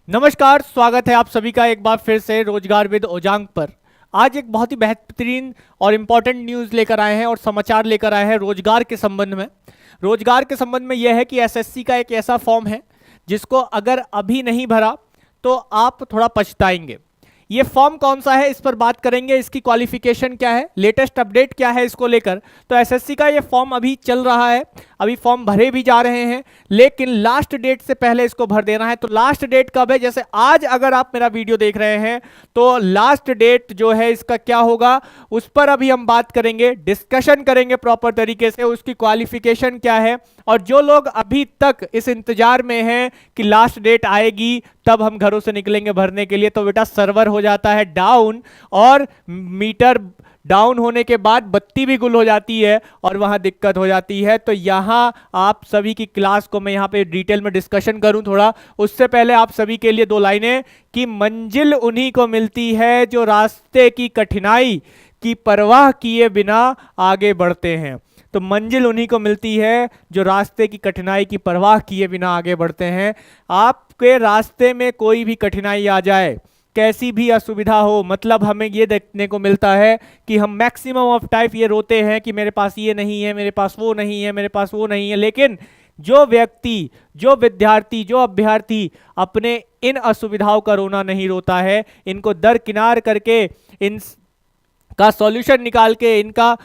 नमस्कार, स्वागत है आप सभी का एक बार फिर से रोजगार विद ओजांग पर। आज एक बहुत ही बेहतरीन और इम्पोर्टेंट न्यूज़ लेकर आए हैं और समाचार लेकर आए हैं रोजगार के संबंध में। रोजगार के संबंध में यह है कि एसएससी का एक ऐसा फॉर्म है जिसको अगर अभी नहीं भरा तो आप थोड़ा पछताएंगे। ये फॉर्म कौन सा है, इस पर बात करेंगे। इसकी क्वालिफिकेशन क्या है, लेटेस्ट अपडेट क्या है इसको लेकर। तो एसएससी का ये फॉर्म अभी चल रहा है, अभी फॉर्म भरे भी जा रहे हैं, लेकिन लास्ट डेट से पहले इसको भर देना है। तो लास्ट डेट कब है, जैसे आज अगर आप मेरा वीडियो देख रहे हैं तो लास्ट डेट जो है इसका क्या होगा उस पर अभी हम बात करेंगे, डिस्कशन करेंगे प्रॉपर तरीके से, उसकी क्वालिफिकेशन क्या है। और जो लोग अभी तक इस इंतजार में हैं कि लास्ट डेट आएगी तब हम घरों से निकलेंगे भरने के लिए, तो बेटा सर्वर हो जाता है डाउन, और मीटर डाउन होने के बाद बत्ती भी गुल हो जाती है और वहां दिक्कत हो जाती है। तो यहां आप सभी की क्लास को मैं यहां पे डिटेल में डिस्कशन करूं थोड़ा, उससे पहले आप सभी के लिए दो लाइनें कि मंजिल उन्हीं को मिलती है जो रास्ते की कठिनाई की परवाह किए बिना आगे बढ़ते हैं। तो मंजिल उन्हीं को मिलती है जो रास्ते की कठिनाई की परवाह किए बिना आगे बढ़ते हैं। आपके रास्ते में कोई भी कठिनाई आ जाए, कैसी भी असुविधा हो, मतलब हमें ये देखने को मिलता है कि हम मैक्सिमम ऑफ टाइम ये रोते हैं कि मेरे पास ये नहीं है, मेरे पास वो नहीं है, मेरे पास वो नहीं है। लेकिन जो व्यक्ति, जो विद्यार्थी, जो अभ्यर्थी अपने इन असुविधाओं का रोना नहीं रोता है, इनको दरकिनार करके, इन का सॉल्यूशन निकाल के, इनका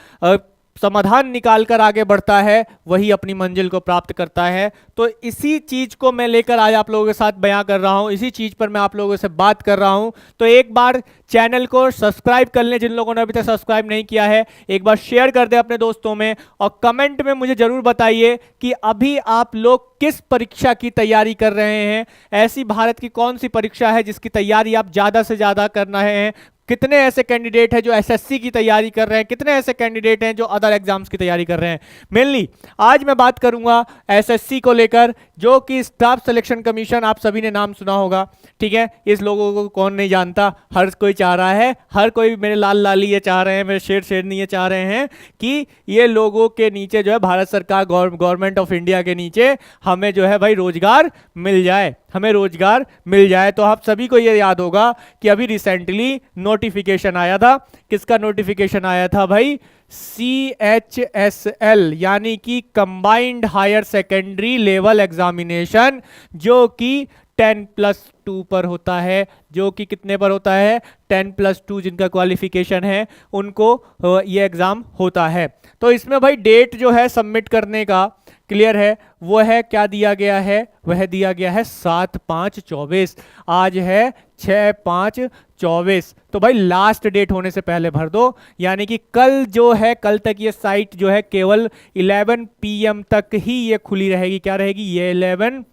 समाधान निकाल कर आगे बढ़ता है, वही अपनी मंजिल को प्राप्त करता है। तो इसी चीज को मैं लेकर आज आप लोगों के साथ बयां कर रहा हूं, इसी चीज पर मैं आप लोगों से बात कर रहा हूं। तो एक बार चैनल को सब्सक्राइब कर लें, जिन लोगों ने अभी तक सब्सक्राइब नहीं किया है, एक बार शेयर कर दें अपने दोस्तों में, और कमेंट में मुझे जरूर बताइए कि अभी आप लोग किस परीक्षा की तैयारी कर रहे हैं। ऐसी भारत की कौन सी परीक्षा है जिसकी तैयारी आप ज्यादा से ज्यादा कर रहे हैं। कितने ऐसे कैंडिडेट हैं जो एसएससी की तैयारी कर रहे हैं, कितने ऐसे कैंडिडेट हैं जो अदर एग्जाम्स की तैयारी कर रहे हैं। मेनली आज मैं बात करूंगा एसएससी को लेकर, जो कि स्टाफ सिलेक्शन कमीशन, आप सभी ने नाम सुना होगा, ठीक है। इस लोगों को कौन नहीं जानता, हर कोई चाह रहा है, हर कोई, मेरे लाल लाली ये चाह रहे हैं, मेरे शेर शेरनी ये चाह रहे हैं कि ये लोगों के नीचे जो है भारत सरकार, गवर्नमेंट ऑफ इंडिया के नीचे हमें जो है भाई रोजगार मिल जाए, हमें रोजगार मिल जाए। तो आप सभी को ये याद होगा कि अभी रिसेंटली नोटिफिकेशन आया था। किसका नोटिफिकेशन आया था भाई? CHSL यानी कि combined higher secondary level examination, जो कि 10+2 पर होता है, जो कि कितने पर होता है? 10+2, जिनका क्वालिफिकेशन है उनको ये एग्जाम होता है। तो इसमें भाई डेट जो है सबमिट करने का क्लियर है, वो है क्या दिया गया है? वह दिया गया है 7/5/24। आज है 6/5/24। तो भाई लास्ट डेट होने से पहले भर दो, यानी कि कल जो है, कल तक ये साइट जो है केवल 11 PM तक ही ये खुली रहेगी। क्या रहेगी? ये 11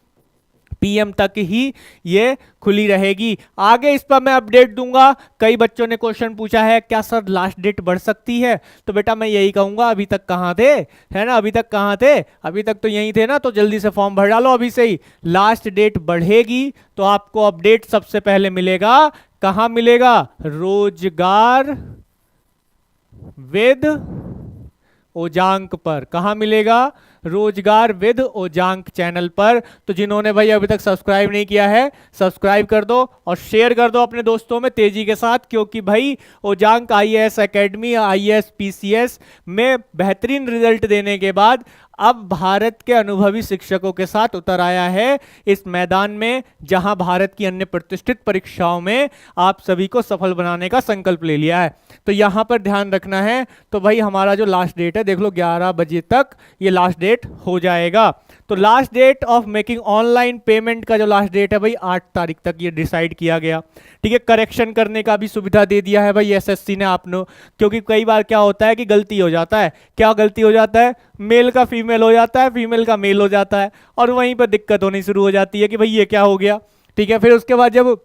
PM तक ही ये खुली रहेगी। आगे इस पर मैं अपडेट दूंगा। कई बच्चों ने क्वेश्चन पूछा है क्या सर लास्ट डेट बढ़ सकती है? तो बेटा मैं यही कहूंगा, अभी तक कहां थे, है ना, अभी तक कहां थे, अभी तक तो यही थे ना। तो जल्दी से फॉर्म भर डालो अभी से ही। लास्ट डेट बढ़ेगी तो आपको अपडेट सबसे पहले मिलेगा। कहां मिलेगा? रोजगार विद ओजांक पर। कहां मिलेगा? रोजगार विद ओजांक चैनल पर। तो जिन्होंने भाई अभी तक सब्सक्राइब नहीं किया है, सब्सक्राइब कर दो और शेयर कर दो अपने दोस्तों में तेजी के साथ, क्योंकि भाई Ojaank IAS academy, IAS PCS में बेहतरीन रिजल्ट देने के बाद अब भारत के अनुभवी शिक्षकों के साथ उतर आया है इस मैदान में, जहां भारत की अन्य प्रतिष्ठित परीक्षाओं में आप सभी को सफल बनाने का संकल्प ले लिया है। तो यहां पर ध्यान रखना है। तो भाई हमारा जो लास्ट डेट है, देख लो 11 बजे तक ये लास्ट डेट हो जाएगा। तो last date of making online payment का जो लास्ट डेट है भाई 8 तारीख तक ये डिसाइड किया गया, ठीक है। करेक्शन करने का भी सुविधा दे दिया है भाई एसएससी ने आपने, क्योंकि कई बार क्या होता है कि गलती हो जाता है। क्या गलती हो जाता है? मेल का फीमेल हो जाता है, फीमेल का मेल हो जाता है, और वहीं पर दिक्कत होनी शुरू हो जाती है कि भाई ये क्या हो गया, ठीक है। फिर उसके बाद जब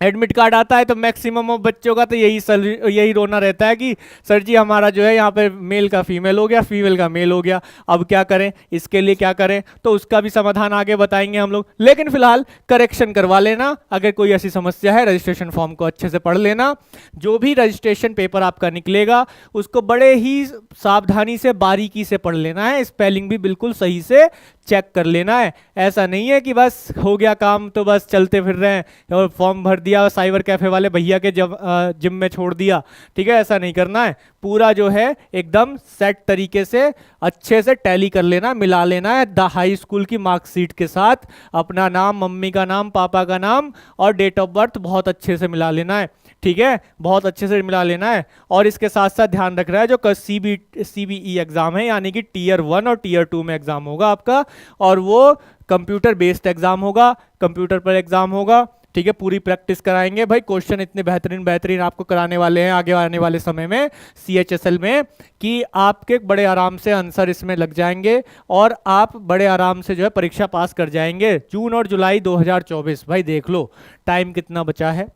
एडमिट कार्ड आता है तो मैक्सिमम ऑफ बच्चों का तो यही रोना रहता है कि सर जी हमारा जो है यहाँ पे मेल का फीमेल हो गया, फीमेल का मेल हो गया, अब क्या करें, इसके लिए क्या करें। तो उसका भी समाधान आगे बताएंगे हम लोग, लेकिन फिलहाल करेक्शन करवा लेना। अगर कोई ऐसी समस्या है रजिस्ट्रेशन फॉर्म को अच्छे से पढ़ लेना। जो भी रजिस्ट्रेशन पेपर आपका निकलेगा उसको बड़े ही सावधानी से बारीकी से पढ़ लेना है, स्पेलिंग भी बिल्कुल सही से चेक कर लेना है। ऐसा नहीं है कि बस हो गया काम तो बस चलते फिर रहे हैं और फॉर्म भर दिया साइबर कैफे वाले भैया के जिम में छोड़ दिया, ठीक है, ऐसा नहीं करना है। पूरा जो है एकदम सेट तरीके से अच्छे से टैली कर लेना, मिला लेना है हाई स्कूल की मार्कशीट के साथ। अपना नाम, मम्मी का नाम, पापा का नाम और डेट ऑफ बर्थ बहुत अच्छे से मिला लेना है, ठीक है, बहुत अच्छे से मिला लेना है। और इसके साथ साथ ध्यान रख रहा है जो सीबीई एग्जाम है, यानी कि टीयर 1 और टीयर 2 में एग्जाम होगा आपका, और वो कंप्यूटर बेस्ड एग्जाम होगा, कंप्यूटर पर एग्जाम होगा, ठीक है। पूरी प्रैक्टिस कराएंगे भाई, क्वेश्चन इतने बेहतरीन बेहतरीन आपको कराने वाले हैं आगे आने वाले समय में सीएचएसएल में कि आपके बड़े आराम से आंसर इसमें लग जाएंगे और आप बड़े आराम से जो है परीक्षा पास कर जाएंगे। जून और जुलाई 2024, भाई देख लो टाइम कितना बचा है,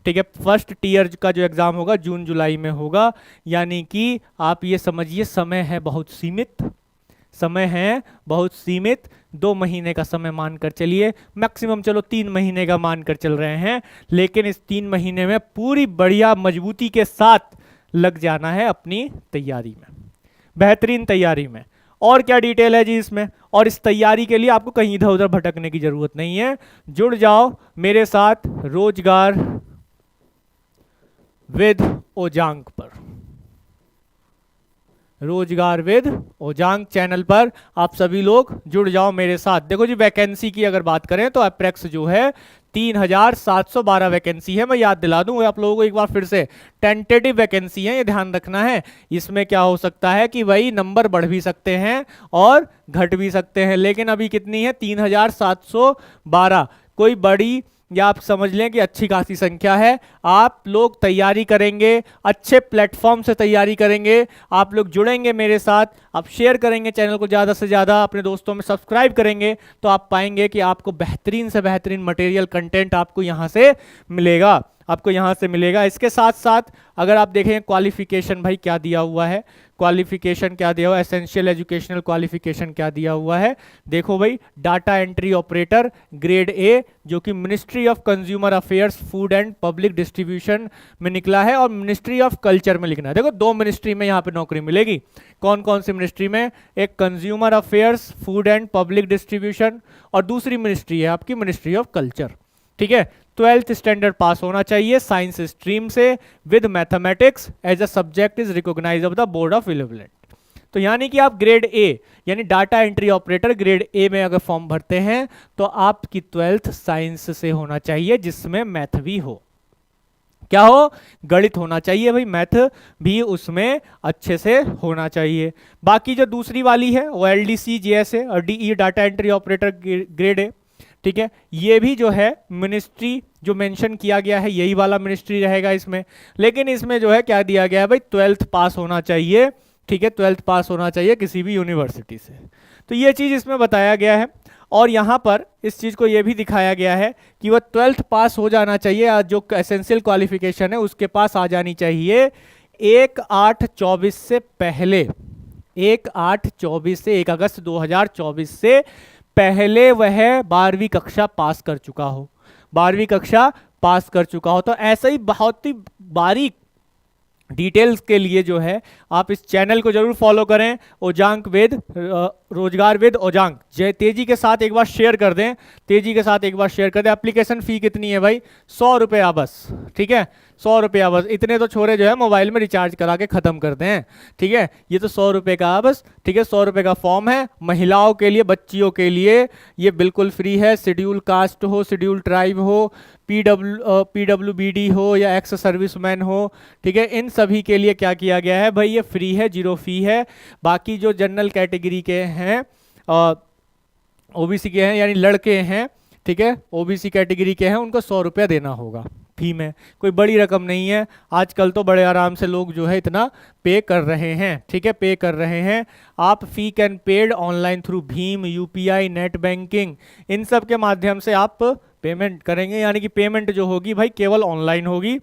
ठीक है। फर्स्ट टीयर का जो एग्जाम होगा जून जुलाई में होगा, यानी कि आप ये समझिए समय है बहुत सीमित, समय है बहुत सीमित। 2 महीने का समय मानकर चलिए, मैक्सिमम चलो 3 महीने का मानकर चल रहे हैं, लेकिन इस 3 महीने में पूरी बढ़िया मजबूती के साथ लग जाना है अपनी तैयारी में, बेहतरीन तैयारी में। और क्या डिटेल है जी इसमें, और इस तैयारी के लिए आपको कहीं इधर उधर भटकने की जरूरत नहीं है। जुड़ जाओ मेरे साथ रोजगार विद ओजांक पर, रोजगार विद ओजांक चैनल पर आप सभी लोग जुड़ जाओ मेरे साथ। देखो जी वैकेंसी की अगर बात करें तो अप्रेक्स जो है 3712 वैकेंसी है। मैं याद दिला दूं आप लोगों को एक बार फिर से, टेंटेटिव वैकेंसी है, ये ध्यान रखना है। इसमें क्या हो सकता है कि वही नंबर बढ़ भी सकते हैं और घट भी सकते हैं, लेकिन अभी कितनी है 3712, कोई बड़ी या आप समझ लें कि अच्छी खासी संख्या है। आप लोग तैयारी करेंगे, अच्छे प्लेटफॉर्म से तैयारी करेंगे, आप लोग जुड़ेंगे मेरे साथ, आप शेयर करेंगे चैनल को ज़्यादा से ज़्यादा, अपने दोस्तों में सब्सक्राइब करेंगे, तो आप पाएंगे कि आपको बेहतरीन से बेहतरीन मटेरियल कंटेंट आपको यहाँ से मिलेगा, आपको यहाँ से मिलेगा। इसके साथ साथ अगर आप देखें क्वालिफिकेशन भाई क्या दिया हुआ है, क्वालिफिकेशन क्या दिया हुआ है, एसेंशियल एजुकेशनल क्वालिफिकेशन क्या दिया हुआ है, देखो भाई, डाटा एंट्री ऑपरेटर ग्रेड ए, जो कि ministry of consumer affairs food and public distribution में निकला है, और मिनिस्ट्री ऑफ कल्चर में लिखना है। देखो 2 मिनिस्ट्री में यहाँ पे नौकरी मिलेगी। कौन कौन सी मिनिस्ट्री में, एक consumer affairs food and public distribution, और दूसरी मिनिस्ट्री है आपकी मिनिस्ट्री ऑफ कल्चर, ठीक है। 12th स्टैंडर्ड पास होना चाहिए साइंस स्ट्रीम से, with mathematics as a subject is recognized of the board of equivalent. तो यानी कि आप ग्रेड ए यानी data entry operator grade A में अगर फॉर्म भरते हैं तो आपकी 12th साइंस से होना चाहिए, जिसमें मैथ भी हो, क्या हो, गणित होना चाहिए भाई, मैथ भी उसमें अच्छे से होना चाहिए। बाकी जो दूसरी वाली है वो एलडीसी जेएसए और DE data entry operator grade A, ठीक है। ये भी जो है मिनिस्ट्री जो मेंशन किया गया है यही वाला मिनिस्ट्री रहेगा इसमें, लेकिन इसमें जो है क्या दिया गया है भाई, 12th पास होना चाहिए, ठीक है, 12th पास होना चाहिए किसी भी यूनिवर्सिटी से। तो ये चीज़ इसमें बताया गया है, और यहाँ पर इस चीज़ को ये भी दिखाया गया है कि वह 12th पास हो जाना चाहिए, जो एसेंशियल क्वालिफिकेशन है उसके पास आ जानी चाहिए 1/8/24 से पहले, 1/8/24 से 1 अगस्त 2024 से पहले वह 12वीं कक्षा पास कर चुका हो, 12वीं कक्षा पास कर चुका हो। तो ऐसा ही बहुत ही बारीक डिटेल्स के लिए जो है आप इस चैनल को जरूर फॉलो करें, ओजांक वेद, रोजगार वेद ओजांक। तेजी के साथ एक बार शेयर कर दें, तेजी के साथ एक बार शेयर कर दें। एप्लीकेशन फ़ी कितनी है भाई, 100 रुपया बस, ठीक है, 100 रुपया बस। इतने तो छोरे जो है मोबाइल में रिचार्ज करा के ख़त्म करते हैं, ठीक है, ये तो 100 रुपये का बस, ठीक है, 100 रुपये का फॉर्म है। महिलाओं के लिए, बच्चियों के लिए ये बिल्कुल फ्री है। शेड्यूल कास्ट हो, शेड्यूल ट्राइब हो, PWBD हो या एक्स सर्विसमैन हो, ठीक है, इन सभी के लिए क्या किया गया है भाई, ये फ्री है, 0 फी है। बाकी जो जनरल कैटेगरी के हैं, ओबीसी के हैं यानी लड़के हैं, ठीक है, ओबीसी कैटेगरी के हैं, उनको 100 रुपया देना होगा फी में, कोई बड़ी रकम नहीं है। आजकल तो बड़े आराम से लोग जो है इतना पे कर रहे हैं, ठीक है, पे कर रहे हैं। आप fee can paid online through भीम, यूपीआई, नेट बैंकिंग, इन सब के माध्यम से आप पेमेंट करेंगे, यानी कि पेमेंट जो होगी भाई केवल ऑनलाइन होगी,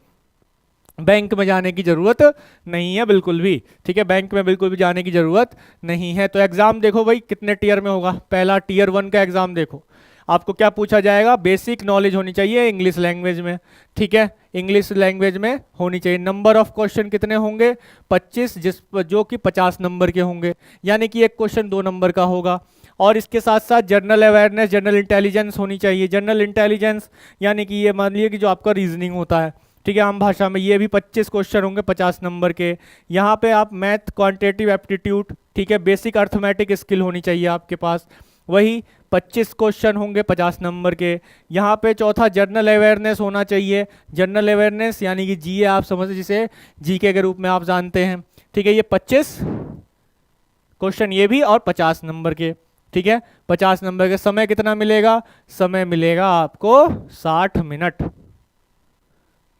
बैंक में जाने की जरूरत नहीं है बिल्कुल भी। ठीक है, बैंक में बिल्कुल भी जाने की जरूरत नहीं है। तो एग्जाम देखो भाई कितने टीयर में होगा। पहला टीयर 1 का एग्जाम देखो, आपको क्या पूछा जाएगा, बेसिक नॉलेज होनी चाहिए इंग्लिश लैंग्वेज में। ठीक है, इंग्लिश लैंग्वेज में होनी चाहिए। नंबर ऑफ क्वेश्चन कितने होंगे, 25, जो कि 50 नंबर के होंगे, यानी कि एक क्वेश्चन 2 नंबर का होगा। और इसके साथ साथ जनरल अवेयरनेस, जनरल इंटेलिजेंस होनी चाहिए। जनरल इंटेलिजेंस यानी कि ये मान लीजिए कि जो आपका रीजनिंग होता है, ठीक है, आम भाषा में, ये भी 25 क्वेश्चन होंगे 50 नंबर के। यहाँ पे आप मैथ, क्वांटिटेटिव एप्टीट्यूड, ठीक है, बेसिक अर्थमेटिक स्किल होनी चाहिए आपके पास, वही 25 क्वेश्चन होंगे 50 नंबर के। यहाँ पे चौथा जनरल अवेयरनेस होना चाहिए। जनरल अवेयरनेस यानी कि जीए आप समझ, जिसे जीके के रूप में आप जानते हैं। ठीक है, ये 25 क्वेश्चन ये भी, और 50 नंबर के। ठीक है, 50 नंबर के। समय कितना मिलेगा, समय मिलेगा आपको 60 मिनट।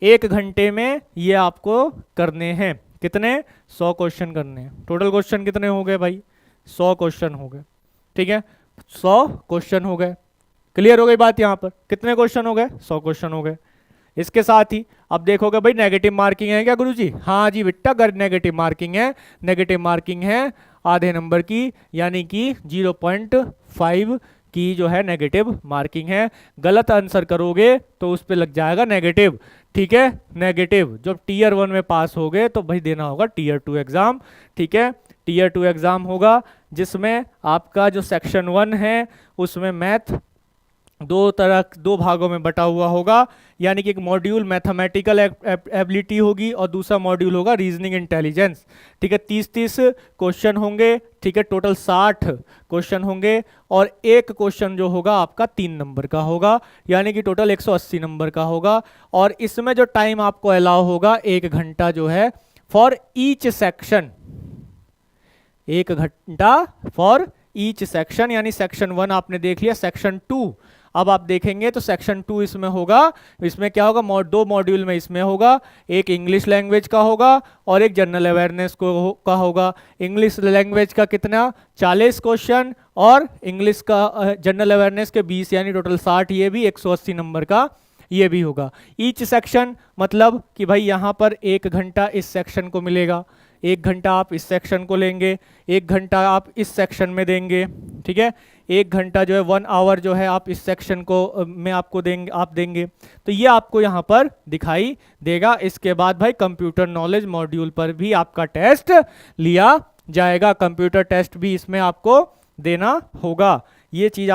1 घंटे में ये आपको करने हैं। कितने, 100 क्वेश्चन करने हैं। टोटल क्वेश्चन कितने हो गए भाई, 100 क्वेश्चन हो गए। ठीक है, 100 क्वेश्चन हो गए। क्लियर हो गई बात। यहाँ पर कितने क्वेश्चन हो गए, 100 क्वेश्चन हो गए। इसके साथ ही अब देखोगे भाई नेगेटिव मार्किंग है क्या गुरुजी, हाँ जी बेटा, अगर नेगेटिव मार्किंग है, नेगेटिव मार्किंग है आधे नंबर की, यानी कि 0.5 की जो है नेगेटिव मार्किंग है। गलत आंसर करोगे तो उस पर लग जाएगा नेगेटिव। ठीक है, नेगेटिव। जब टीयर 1 में पास हो गए तो भाई देना होगा टीयर 2 एग्जाम। ठीक है, टीयर 2 एग्जाम होगा जिसमें आपका जो सेक्शन 1 है उसमें मैथ दो भागों में बटा हुआ होगा, यानी कि एक मॉड्यूल मैथमेटिकल एबिलिटी होगी और दूसरा मॉड्यूल होगा रीजनिंग इंटेलिजेंस। ठीक है, 30-30 क्वेश्चन होंगे। ठीक है, टोटल 60 क्वेश्चन होंगे और एक क्वेश्चन जो होगा आपका 3 नंबर का होगा, यानी कि टोटल 180 नंबर का होगा। और इसमें जो टाइम आपको अलाउ होगा 1 घंटा जो है फॉर ईच सेक्शन, 1 घंटा फॉर ईच सेक्शन। यानी सेक्शन 1 आपने देख लिया, सेक्शन 2 अब आप देखेंगे तो सेक्शन 2 इसमें होगा। इसमें क्या होगा, 2 मॉड्यूल में इसमें होगा, एक इंग्लिश लैंग्वेज का होगा और एक जनरल अवेयरनेस का होगा। इंग्लिश लैंग्वेज का कितना, 40 क्वेश्चन, और इंग्लिश का जनरल अवेयरनेस के 20, यानी टोटल 60, ये भी 180 नंबर का ये भी होगा। ईच सेक्शन मतलब कि भाई यहाँ पर 1 घंटा इस सेक्शन को मिलेगा, 1 घंटा आप इस सेक्शन को लेंगे, 1 घंटा आप इस सेक्शन में देंगे। ठीक है, 1 घंटा जो है 1 आवर जो है आप इस सेक्शन को में आपको देंगे, आप देंगे। तो ये आपको यहाँ पर दिखाई देगा। इसके बाद भाई कंप्यूटर नॉलेज मॉड्यूल पर भी आपका टेस्ट लिया जाएगा, कंप्यूटर टेस्ट भी इसमें आपको देना होगा। ये चीज़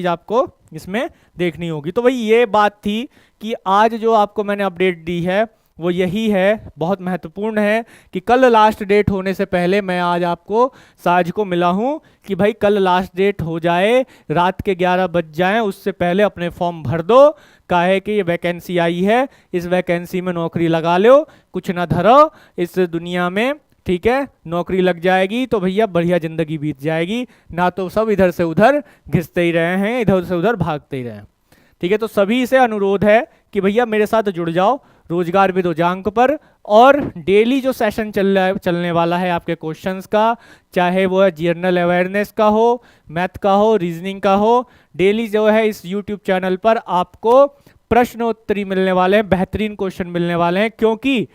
आपको इसमें देखनी होगी। तो भाई ये बात थी कि आज जो आपको मैंने अपडेट दी है वो यही है, बहुत महत्वपूर्ण है कि कल लास्ट डेट होने से पहले मैं आज आपको साझ को मिला हूं कि भाई कल लास्ट डेट हो जाए, रात के 11 बज जाएं, उससे पहले अपने फॉर्म भर दो। काहे कि ये वैकेंसी आई है, इस वैकेंसी में नौकरी लगा लो, कुछ ना धरो इस दुनिया में। ठीक है, नौकरी लग जाएगी तो भैया बढ़िया जिंदगी बीत जाएगी, ना तो सब इधर से उधर घिसते ही रहे हैं, इधर से उधर भागते ही रहे हैं। ठीक है, तो सभी से अनुरोध है कि भैया मेरे साथ जुड़ जाओ रोजगार विद ओजांक पर, और डेली जो सेशन चलने वाला है आपके क्वेश्चंस का, चाहे वो जनरल अवेयरनेस का हो, मैथ का हो, रीजनिंग का हो, डेली जो है इस यूट्यूब चैनल पर आपको प्रश्नोत्तरी मिलने वाले हैं, बेहतरीन क्वेश्चन मिलने वाले हैं। क्योंकि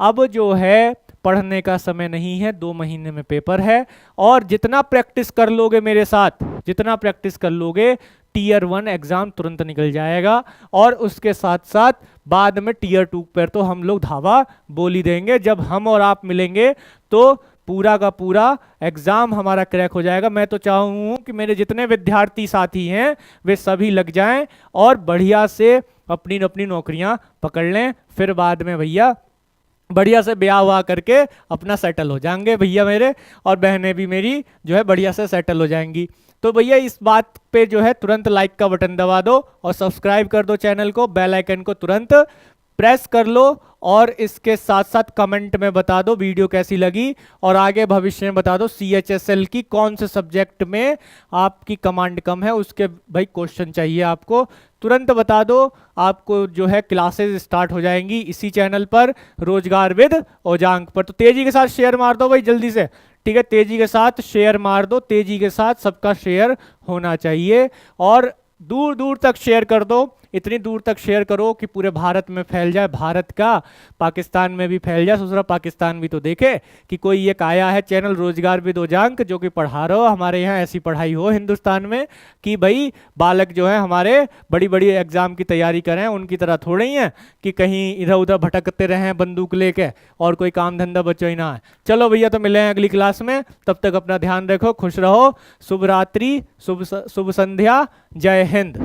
अब जो है पढ़ने का समय नहीं है, 2 महीने में पेपर है, और जितना प्रैक्टिस कर लोगे मेरे साथ, जितना प्रैक्टिस कर लोगे, टीयर 1 एग्जाम तुरंत निकल जाएगा। और उसके साथ साथ बाद में टीयर 2 पर तो हम लोग धावा बोल ही देंगे। जब हम और आप मिलेंगे तो पूरा का पूरा एग्जाम हमारा क्रैक हो जाएगा। मैं तो चाहूँ कि मेरे जितने विद्यार्थी साथी हैं वे सभी लग जाएं और बढ़िया से अपनी अपनी नौकरियां पकड़ लें, फिर बाद में भैया बढ़िया से ब्याह हुआ करके अपना सेटल हो जाएंगे भैया मेरे, और बहनें भी मेरी जो है बढ़िया से सेटल हो जाएंगी। तो भैया इस बात पे जो है तुरंत लाइक का बटन दबा दो और सब्सक्राइब कर दो चैनल को, बेल आइकन को तुरंत प्रेस कर लो, और इसके साथ साथ कमेंट में बता दो वीडियो कैसी लगी, और आगे भविष्य में बता दो CHSL की कौन से सब्जेक्ट में आपकी कमांड कम है, उसके भाई क्वेश्चन चाहिए आपको, तुरंत बता दो। आपको जो है क्लासेस स्टार्ट हो जाएंगी इसी चैनल पर, रोजगार विद ओजांक पर। तो तेजी के साथ शेयर मार दो भाई जल्दी से, ठीक है, तेजी के साथ शेयर मार दो, तेजी के साथ सबका शेयर होना चाहिए। और दूर दूर तक शेयर कर दो, इतनी दूर तक शेयर करो कि पूरे भारत में फैल जाए, भारत का पाकिस्तान में भी फैल जाए, दूसरा पाकिस्तान भी तो देखे कि कोई एक आया है चैनल रोजगार विद उजांक जो कि पढ़ा रहा हो। हमारे यहाँ ऐसी पढ़ाई हो हिंदुस्तान में कि भाई बालक जो है हमारे बड़ी बड़ी एग्जाम की तैयारी करें, उनकी तरह थोड़े ही हैं कि कहीं इधर उधर भटकते रहें बंदूक लेके और कोई काम धंधा बचो ही ना है। चलो भैया, तो मिले हैं अगली क्लास में, तब तक अपना ध्यान रखो, खुश रहो, शुभ रात्रि, शुभ संध्या, जय हिंद।